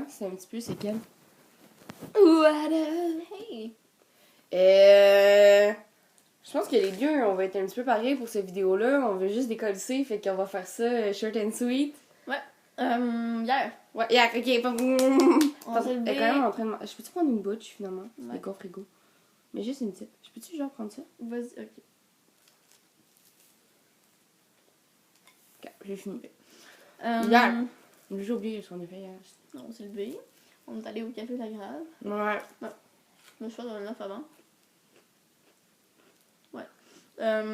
c'est un petit peu c'est quel? What up? Hey! Je pense que les deux, on va être un petit peu pareil pour cette vidéo-là. On veut juste décoller, fait qu'on va faire ça short and sweet. Ouais. Hier. Ouais, yeah, ok. On s'est Elle est levé. quand même en train de... Je peux-tu prendre une butch, finalement? Ouais. Des frigo. Mais juste une petite. Je peux-tu genre prendre ça? Vas-y, ok. Ok, j'ai fini. Euh, Hier. J'ai oublié ce qu'on a fait hier. On s'est levé. On est allé au Café de la Grave. Ouais. Le choix d'un 9 avant. Ouais.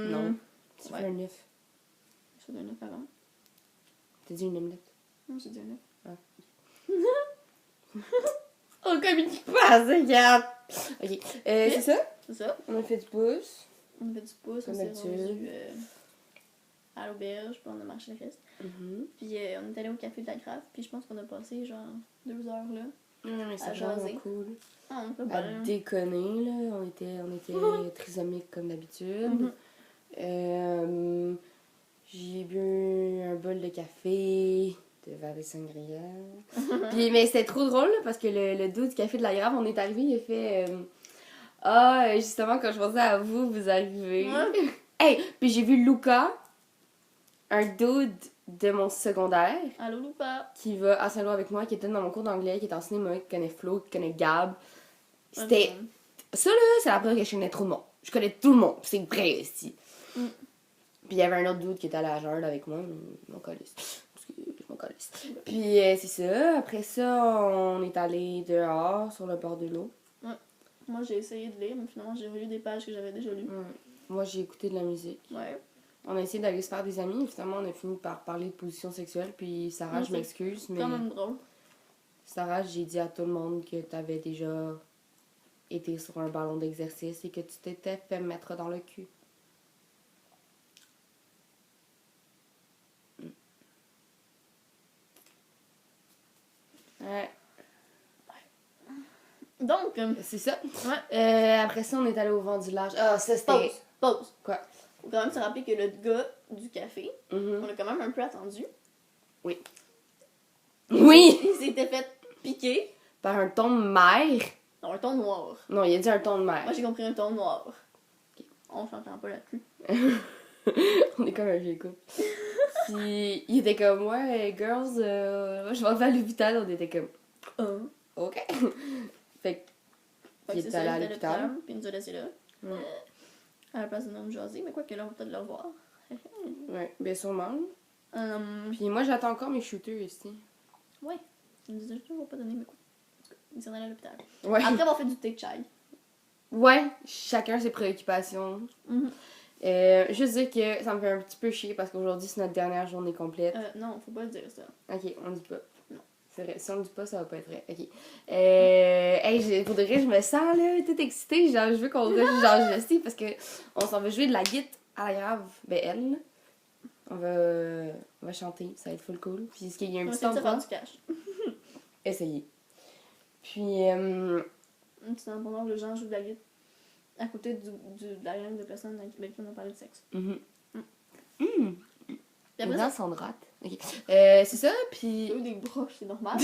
Non. Tu Ouais. fais un 9. Le choix d'un 9 avant. T'as dit une omelette. Non, j'ai dit un 9. On communique pas, regarde. Ok. C'est ça? C'est ça. On a fait du pouce. On a fait du pouce, on Comme s'est d'habitude. rendu à l'auberge, puis on a marché le reste. Puis on est allé au Café de la Grave, puis je pense qu'on a passé genre 2 heures là. Ouais, mais c'est À vraiment jaser. cool. Ah, on peut À bien. déconner, là. On était trisomiques comme d'habitude. Mhm. J'ai bu un bol de café, de verre de sangria. Puis, mais c'était trop drôle, là, parce que le dos du Café de la Grave, on est arrivé, il a fait... justement, quand je pensais à vous, vous arrivez. Ouais. Hey, puis j'ai vu Luca, un dude de mon secondaire, Allô, Loupa. qui va à Saint-Louis avec moi, qui était dans mon cours d'anglais, qui est en cinéma, qui connaît Flo, qui connaît Gab. C'était... Ça, là, c'est la preuve que je connais trop de monde. Je connais tout le monde. C'est vrai, aussi. Mm. Puis il y avait un autre dude qui était à la Jarde avec moi. Je m'en calisse. Parce que je m'en calisse. Puis c'est ça. Après ça, on est allé dehors, sur le bord de l'eau. Moi, j'ai essayé de lire, mais finalement, j'ai relu des pages que j'avais déjà lues. Moi, j'ai écouté de la musique. Ouais. On a essayé d'aller se faire des amis. Et finalement, on a fini par parler de position sexuelle. Puis Sarah, Ouais, je m'excuse, mais... Quand même drôle. Sarah, j'ai dit à tout le monde que t'avais déjà été sur un ballon d'exercice et que tu t'étais fait mettre dans le cul. Ouais. Donc, C'est ça. ouais. Après ça, on est allé au vent du large. Ah, ça, c'était... Pause. Quoi? Faut quand même se rappeler que le gars du café, Mhm. on l'a quand même un peu attendu. Oui. Oui! Il s'était fait piquer Par un ton de mer. dans un ton noir. Non, il a dit un ton de mer. Moi, j'ai compris un ton noir. On s'entend pas là-dessus. On est comme un vieux couple. Puis, il était comme, ouais, girls, je vais à l'hôpital. On était comme, ok. Fait Fait Il que est c'est allé ça, à il était l'hôpital. puis il nous a laissé là. Ouais. À la place de nous jaser, mais quoi que là, on va peut-être le revoir. Ouais, bien sûrement. Hum, Puis moi, j'attends encore mes shooters ici. ouais. Il nous disait juste, on va pas donner, mais quoi. Il s'en allait à l'hôpital. Ouais. Après avoir fait du thé chai. Ouais, chacun ses préoccupations. Mhm. Juste dire que ça me fait un petit peu chier parce qu'aujourd'hui, c'est notre dernière journée complète. Non, faut pas le dire ça. Ok, on dit pas. Non. C'est vrai, si on le dit pas, ça va pas être vrai. Ok. Hey, pour de vrai, je me sens là, toute excitée. Genre, je veux qu'on genre, je sais, parce que on s'en va jouer de la guitare à la Grave. Ben, elle, là. On va chanter, ça va être full cool. Puis, est-ce qu'il y a un On va petit essayer de faire endroit? du cash. Essayez. Puis, Un petit endroit où les gens jouent de la guitare. À côté de la gang de personnes avec qui on a parlé de sexe. Puis les après gens ça, sont droites. Ok. C'est ça, il y puis... a eu des broches, c'est normal.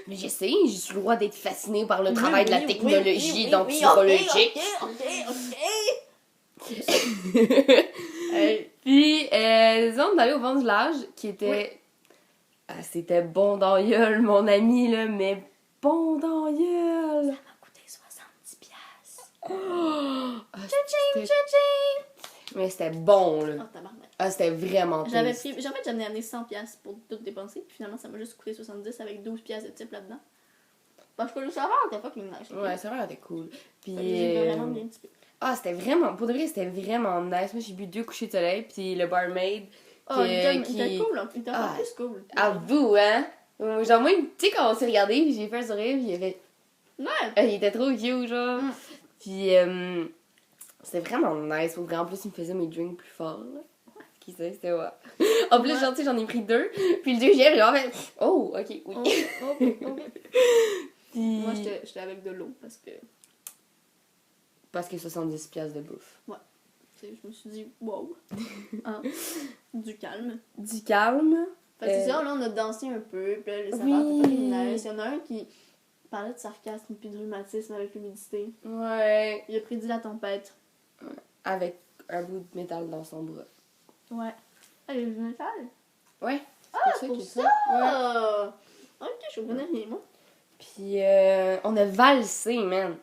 Mais je sais, j'ai le droit d'être fascinée par le travail de la Oui, technologie oui, donc oui, psychologique. Ok. Puis, disons, d'aller au vent du large, qui était... Ah, c'était bon dans la gueule, mon ami, là, mais bon dans la gueule. Ça m'a coûté 70$. Ah, Tching, c'était- tching. Mais c'était bon, là. Oh, tabarnak. Ah, c'était vraiment J'avais tasty. pris, en fait, j'avais amené 100$ pour tout dépenser, puis finalement, ça m'a juste coûté 70$ avec 12$ de type là-dedans. Parce que le serveur était fucking nice. Ouais, ça va, c'était cool. Puis, Fait que j'ai vraiment bien typé. ah, c'était vraiment... Pour de vrai, c'était vraiment nice. Moi, j'ai bu 2 couchers de soleil, puis le barmaid... Oh, il était cool, hein. Il était encore Ah. plus cool. Avoue, hein? Genre, moi, tu sais, quand on s'est regardé, puis j'ai fait un sourire, puis il a fait... Ouais. Il était trop cute, genre. Mm. Puis, c'était vraiment nice. Pour vrai, en plus, il me faisait mes drinks plus forts, là. Qui sait, c'était ouais. En plus, Ouais. genre, tu sais, j'en ai pris 2. Puis le deuxième, j'ai fait... Oh, ok, oui. Ok. Puis... Moi, j'étais avec de l'eau parce que Parce que 70$ de bouffe. tu sais, je me suis dit, wow. Hein, du calme. Du calme. Fait que c'est ça, là, on a dansé un peu, puis là, ça Oui. va pas nice. Il y en a un qui parlait de sarcasme puis de rhumatisme avec l'humidité. Ouais. Il a prédit la tempête. Avec un bout de métal dans son bras. Ouais. Ah, il y a du métal? Ouais. C'est Pour qu'il ça! est Ouais. Ok, je connais rien, moi. Puis on a valsé, man.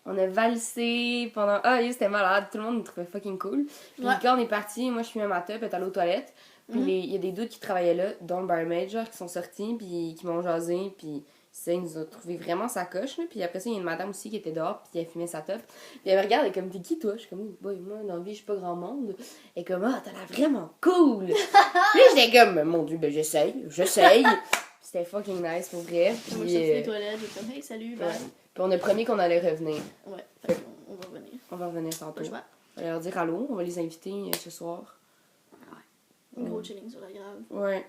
On a valsé pendant... Ah, c'était malade. Tout le monde nous trouvait fucking cool. Puis Ouais. quand on est parti, moi, je suis même à top, elle est allée aux toilettes. Puis Mhm. il y a des doutes qui travaillaient là, dont le barmaid, genre, qui sont sortis, puis qui m'ont jasé. Puis ça, ils nous ont trouvé vraiment sa coche. Là. Puis après ça, il y a une madame aussi qui était dehors, puis elle fumait sa top. Puis elle me regarde, elle est comme, t'es qui, toi? Je suis comme, boy, moi, dans la vie, je suis pas grand monde. Elle est comme, ah, t'as l'air vraiment cool. Puis là, j'étais comme, mon Dieu, ben j'essaye. C'était fucking nice pour vrai. Moi, je Puis, suis sortie des toilettes, j'ai comme, hey, salut, bye. ouais. Puis on a promis qu'on allait revenir. Ouais, fait qu'on on va revenir. On va revenir tantôt. Pas le choix. On va leur dire allô, on va les inviter ce soir. Gros chilling sur la grave. Ouais.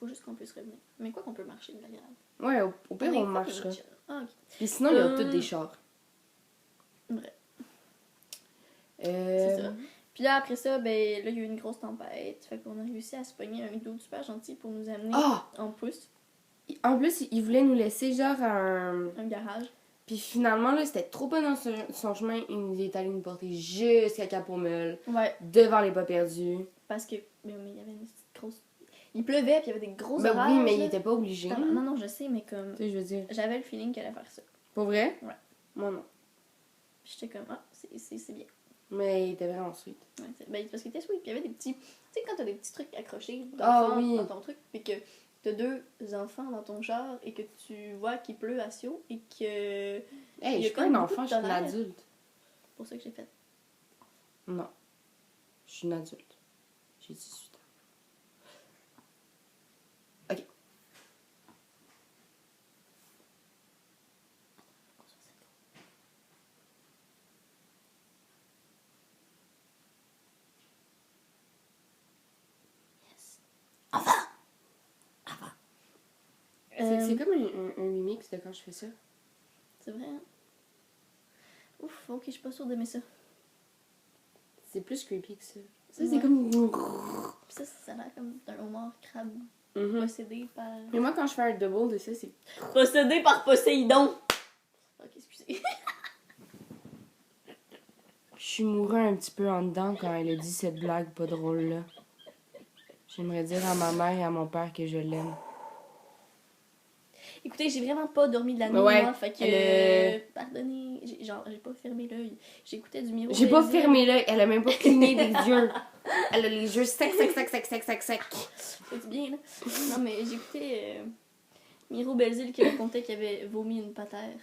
Faut juste qu'on puisse revenir. Mais quoi qu'on peut marcher de la grave. Ouais, au pire, est on fucking marchera. chill. Ah, ok. Puis sinon, il y a tous des chars. Vrai. Euh... C'est ça. Puis là, après ça, ben là, il y a eu une grosse tempête. Fait qu'on a réussi à se pogner un dude super gentil pour nous amener Ah! en pouce. En plus, il voulait nous laisser genre Un garage. Puis finalement, là, c'était trop pas dans son chemin. Il nous est allé nous porter jusqu'à Cap-aux-Meules, Ouais. devant les pas perdus. Parce que. Mais il y avait une petite grosse. Il pleuvait, puis il y avait des gros Ben orages. oui, mais il là. était pas obligé. Non, non, je sais, mais comme. Tu sais, je veux dire. J'avais le feeling qu'elle allait faire ça. Pour vrai? Ouais. Moi, non. Puis j'étais comme, ah, c'est bien. Mais il était vraiment sweet. Ouais, ben, parce qu'il était sweet. Puis il y avait des petits. Tu sais, quand t'as des petits trucs accrochés Ah oui. dans ton truc, puis que t'as deux enfants dans ton char et que tu vois qu'il pleut à Sio et que. Hey, Il y a je suis quand pas même un beaucoup enfant, de je suis une tonnerre. adulte. C'est pour ça que j'ai fait. Non. Je suis une adulte. J'ai 18 ans. Ok. C'est comme un remix de quand je fais ça. C'est vrai, hein? Ouf, ok, je suis pas sûre d'aimer ça. C'est plus creepy que ça. Ça, Ouais. c'est comme... Puis ça a l'air comme d'un homard crabe Mhm. possédé par. Mais moi, quand je fais un double de ça, c'est... Possédé par Poséidon! Ok, excusez. Je suis mourue un petit peu en dedans quand elle a dit cette blague pas drôle, là. J'aimerais dire à ma mère et à mon père que je l'aime. Écoutez, j'ai vraiment pas dormi de la nuit, Ouais, moi, fait que. elle Pardonnez, j'ai pas fermé l'œil. J'écoutais du Miro. J'ai pas Belzile. fermé l'œil, elle a même pas cligné des yeux. Elle a les yeux secs. C'est bien, là. Non, mais j'écoutais Miro Belzile qui racontait qu'il avait vomi une patère.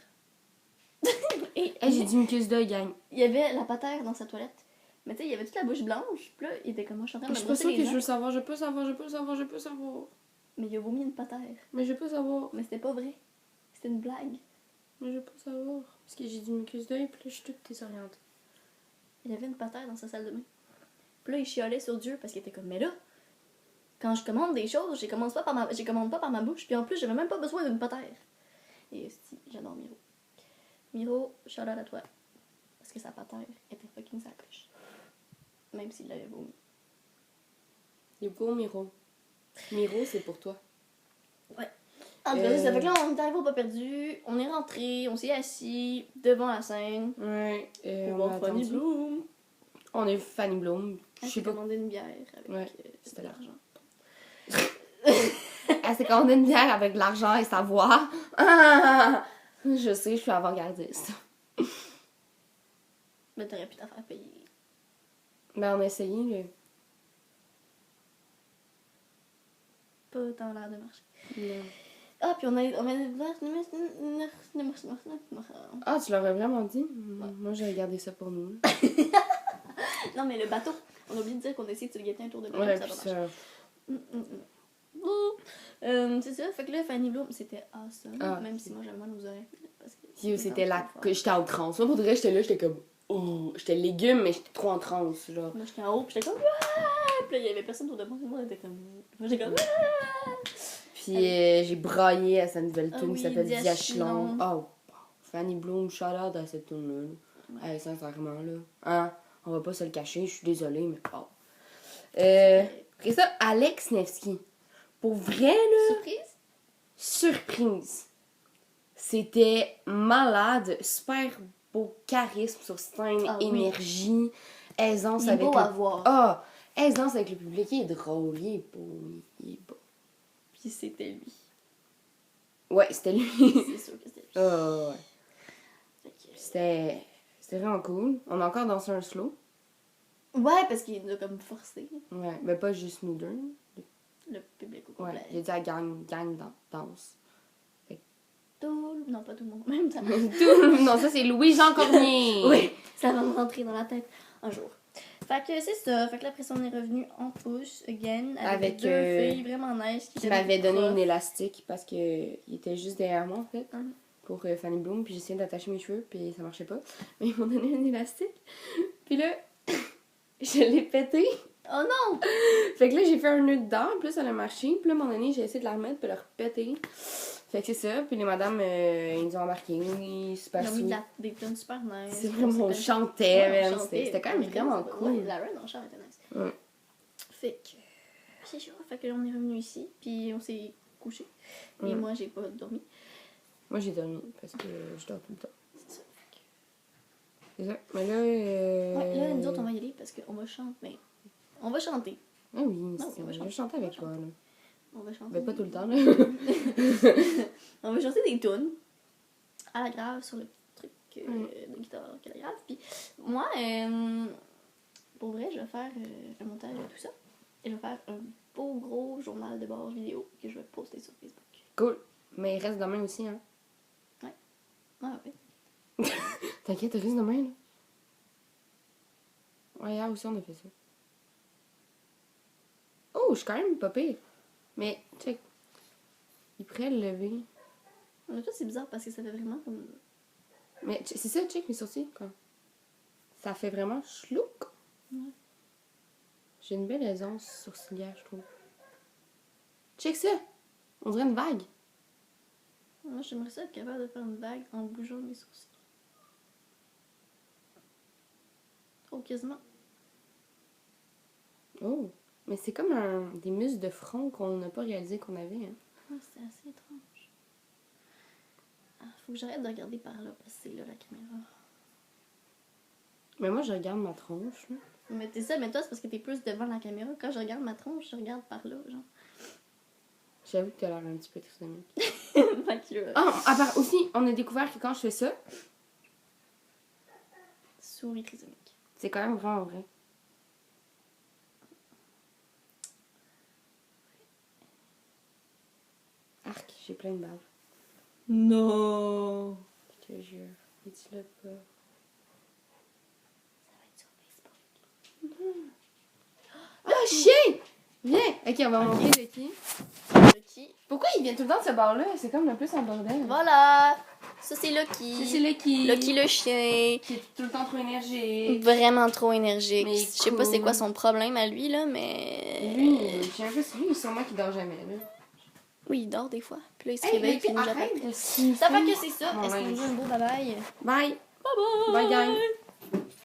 Et Hey, j'ai dit une cuisse d'œil, gang. il y avait la patère dans sa toilette. Mais tu sais, il y avait toute la bouche blanche. Puis là, il était comme moi, je suis en train de Je me suis pas brosser sûre les que je dents. veux le savoir, je peux savoir. Mais il a vomi une patère. Mais je peux savoir. Mais c'était pas vrai. C'était une blague. Mais je peux savoir. Parce que j'ai dit une cuisse d'œil, puis là, je suis toute désorientée. Il y avait une patère dans sa salle de bain. Puis là, il chialait sur Dieu parce qu'il était comme, mais là, quand je commande des choses, je commande pas par ma bouche. Puis en plus, j'avais même pas besoin d'une patère. Et si, j'adore Miro. Miro, shout out à toi. Parce que sa patère était fucking sacoche. Même s'il l'avait vomi. Il est beau, Miro. Miro, c'est pour toi. Ouais. En tout cas, c'est ça. Fait que là, on est arrivé au pas perdu. On est rentré, on s'est assis devant la scène. Ouais. Pour On voir a Fanny attendu. Bloom. On est Fanny Bloom. Je Elle sais s'est pas. commandé une bière avec Ouais, de c'était l'argent. Elle s'est commandée une bière avec de l'argent et sa voix. Ah! Je sais, je suis avant-gardiste. Mais t'aurais pu t'en faire payer. Ben, on a essayé, là. Pas tant l'air de marcher. Non. Ah, puis on a... Ah, tu l'aurais vraiment dit? Moi, j'ai regardé ça pour nous. Non, mais le bateau. On a oublié de dire qu'on a essayé de se guetter un tour de bateau. Ouais, Ça puis va marcher. ça... C'est ça, fait que là, Fanny Bloom, c'était awesome. Ah. Même si moi j'avais mal aux oreilles. Parce que C'était la... trop fort. que j'étais en transe. Moi, pour de vrai, j'étais là, j'étais comme... Oh, j'étais légume, mais j'étais trop en transe, genre. Moi j'étais en haut, puis j'étais comme. Ah! Puis là, il y avait personne autour de moi, tout le monde était comme. Moi j'étais comme. Ah! Puis j'ai braillé à sa nouvelle Ah tune oui, qui s'appelle Diachylon. Diachylon. Oh, Fanny Bloom, shout-out à cette tune-là. Ouais. Hey, sincèrement, là. Hein? On va pas se le cacher, je suis désolée, mais oh. Après ça, Alex Nevsky. Pour vrai, là, Surprise? c'était malade, super beau charisme sur scène, Ah oui. énergie, aisance Il est avec beau le... à voir. Ah, aisance avec le public, il est drôle, il est beau, il est beau. Puis c'était lui. Ouais, c'était lui. C'est sûr que c'était lui. Ouais. Fait que- C'était vraiment cool. On a encore dansé un slow. Ouais, parce qu'il nous a comme forcé, Ouais, mais pas juste nous deux. le public au Ouais, complet. il a dit à gang danse. Non, pas tout le monde en même temps. Non, ça c'est Louis-Jean Cormier. Oui, ça va me rentrer dans la tête un jour. Fait que c'est ça. Fait que là, après ça, on est revenu en push, again, avec deux filles vraiment nice qui m'avaient donné une élastique parce que il était juste derrière moi, en fait, Mhm. pour Fanny Bloom. Puis j'essayais d'attacher mes cheveux, puis ça marchait pas. Mais ils m'ont donné une élastique. Puis là, je l'ai pété. Oh non! Fait que là, j'ai fait un nœud dedans, puis là, ça a marché. Puis là, à un moment donné, j'ai essayé de la remettre, puis la repéter. Fait que c'est ça. Puis les madames, ils nous ont embarqué. Super Ils ont mis sweet. des tunes super nice. C'est vraiment, on chantait, man. C'était quand même vraiment cool. Ouais, la run en chant était nice. Ouais. Fait que... C'est chaud. Fait que là, on est revenu ici, puis on s'est couché. Et Ouais. moi, j'ai pas dormi. Moi, j'ai dormi, parce que je dors tout le temps. C'est ça. Fait que... C'est ça. Mais là... Ouais, là, nous autres, on va y aller parce qu'on va chanter. Mais on va chanter. Ah oui, Non, c'est- on va je chanter. vais chanter avec toi, là. On va chanter. Mais pas tout le temps, là. On va chanter des tunes à la grave sur le petit truc Mm. de guitare à la grave. Puis moi, pour vrai, je vais faire un montage de tout ça. Et je vais faire un beau gros journal de bord vidéo que je vais poster sur Facebook. Cool. Mais il reste demain aussi, hein. Ah ouais. T'inquiète, il reste demain, là. Ouais, hier aussi, on a fait ça. Oh, je suis quand même pas pire. Mais, check. Il pourrait le lever. En fait, c'est bizarre parce que ça fait vraiment comme... Mais c'est ça, check mes sourcils, quoi. Ça fait vraiment chlouk. Ouais. J'ai une belle aisance sourcilière, je trouve. Check ça. On dirait une vague. Moi, j'aimerais ça être capable de faire une vague en bougeant mes sourcils. Oh, quasiment. Oh. Mais c'est comme des muscles de front qu'on n'a pas réalisé qu'on avait, hein. Ah, c'est assez étrange. Ah, faut que j'arrête de regarder par là parce que c'est là la caméra. Mais moi, je regarde ma tronche, là. Mais t'es ça, mais toi, c'est parce que t'es plus devant la caméra. Quand je regarde ma tronche, je regarde par là, genre. J'avoue que t'as l'air un petit peu trisomique. Fait que, Ah, à part aussi, on a découvert que quand je fais ça, souris trisomique. c'est quand même vraiment vrai. Arc, j'ai plein de baves. Non! Je te jure. Et tu l'as pas. Ça va être sur Facebook. Ah, chien! Viens! Ok, on va montrer de qui. Lucky. Pourquoi il vient tout le temps de ce bar-là? C'est comme le plus en bordel. Voilà! Ça, c'est Lucky. C'est Lucky. Lucky le chien. Qui est tout le temps trop énergique. Vraiment trop énergique. Mais Je sais pas cool. c'est quoi son problème à lui, là, mais... Lui, je sais un peu si lui, sûrement qu'il dort jamais, là. Oui, il dort des fois. Puis là, il se Hey, réveille, mais puis il nous arrête appelle. de sniffer. Ça fait que c'est ça. Mon Est-ce qu'on linge. dit un beau bye-bye? Bye! Bye bye! Bye, gang!